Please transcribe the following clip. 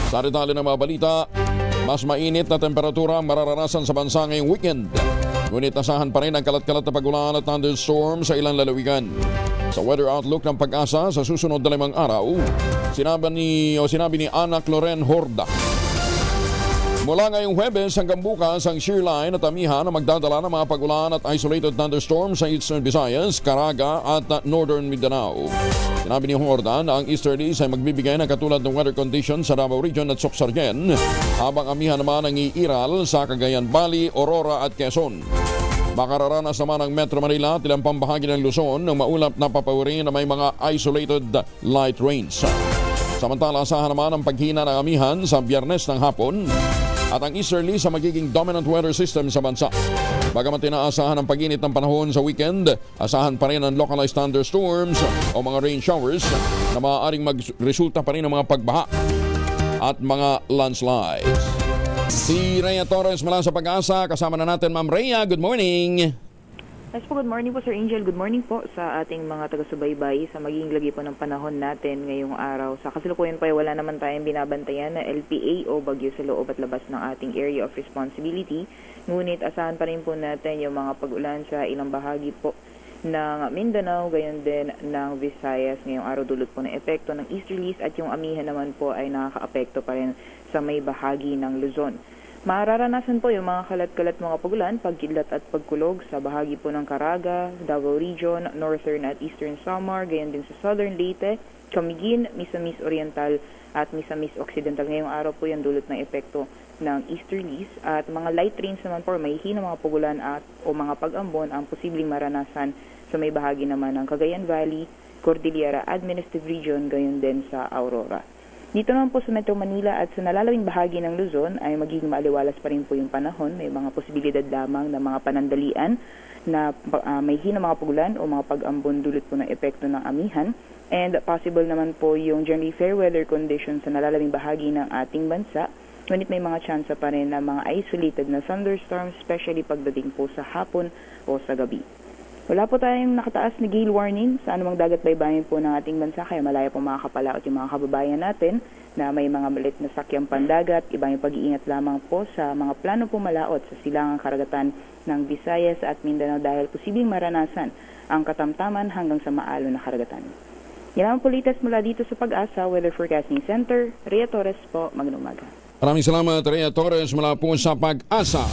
Sa detalye ng mga balita, mas mainit na temperatura ang mararanasan sa bansa ngayong weekend. Ngunit asahan pa rin ang kalat-kalat na pagulan at thunderstorm sa ilang lalawigan. Sa weather outlook ng Pag-asa sa susunod na 5 araw, sinabi ni Anak Loren Horda. Mula ngayong Huwebes hanggang bukas, ang shear line at amihan na magdadala ng mga pagulan at isolated thunderstorms sa Eastern Visayas, Caraga at Northern Mindanao. Sinabi ni Horda na ang easterlies ay magbibigay ng katulad ng weather conditions sa Davao Region at Soxargen, habang amihan naman ang iiral sa Cagayan Valley, Aurora at Quezon. Makararanas naman ang Metro Manila at ilang pambahagi ng Luzon ng maulap na papawiri na may mga isolated light rains. Samantala, asahan naman ang paghina ng amihan sa Biyernes ng hapon at ang easterly sa magiging dominant weather system sa bansa. Bagamat inaasahan ang pag-init ng panahon sa weekend, asahan pa rin ang localized thunderstorms o mga rain showers na maaaring magresulta pa rin ng mga pagbaha at mga landslides. Si Rhea Torres mula sa Pag-asa, kasama na natin Ma'am Rhea. Good morning! Yes po, good morning po Sir Angel. Good morning po sa ating mga taga-subaybay sa magiging lagi po ng panahon natin ngayong araw. Sa kasalukuyan po ay wala naman tayong binabantayan na LPA o bagyo sa loob at labas ng ating area of responsibility. Ngunit asahan pa rin po natin yung mga pag-ulan sa ilang bahagi po ng Mindanao, gayon din ng Visayas ngayong araw dulot po ng epekto ng easterlies at yung amihan naman po ay nakaka-apekto pa rin sa may bahagi ng Luzon. Mararanasan po yung mga kalat-kalat mga pagulan, pagkidlat at pagkulog sa bahagi po ng Caraga, Davao Region, Northern at Eastern Samar, gayon din sa Southern Leyte, Camiguin, Misamis Oriental at Misamis Occidental. Ngayong araw po yung dulot ng epekto ng easterlies at mga light rains naman po, may hina mga pagulan at o mga pag-ambon ang posibleng maranasan sa may bahagi naman ng Cagayan Valley, Cordillera Administrative Region, gayon din sa Aurora. Dito naman po sa Metro Manila at sa nalalawing bahagi ng Luzon ay magiging maaliwalas pa rin po yung panahon. May mga posibilidad lamang ng mga panandalian na may hina mga pagulan o mga pag-ambon dulot po ng epekto ng amihan. And possible naman po yung generally fair weather conditions sa nalalawing bahagi ng ating bansa. Ngunit may mga chance pa rin na mga isolated na thunderstorms, especially pagdating po sa hapon o sa gabi. Wala po tayong nakataas na gale warning sa anumang dagat baybayin po ng ating bansa, kaya malaya po mga kapalaot yung mga kababayan natin na may mga malit na sakyang pandagat. Iba yung pag-iingat lamang po sa mga plano pumalaot sa silangang karagatan ng Visayas at Mindanao dahil posibleng maranasan ang katamtaman hanggang sa maalon na karagatan. Yan ang politas mula dito sa Pag-asa Weather Forecasting Center. Rhea Torres po, magandang umaga. Maraming salamat, Rhea Torres mula po sa Pag-asa.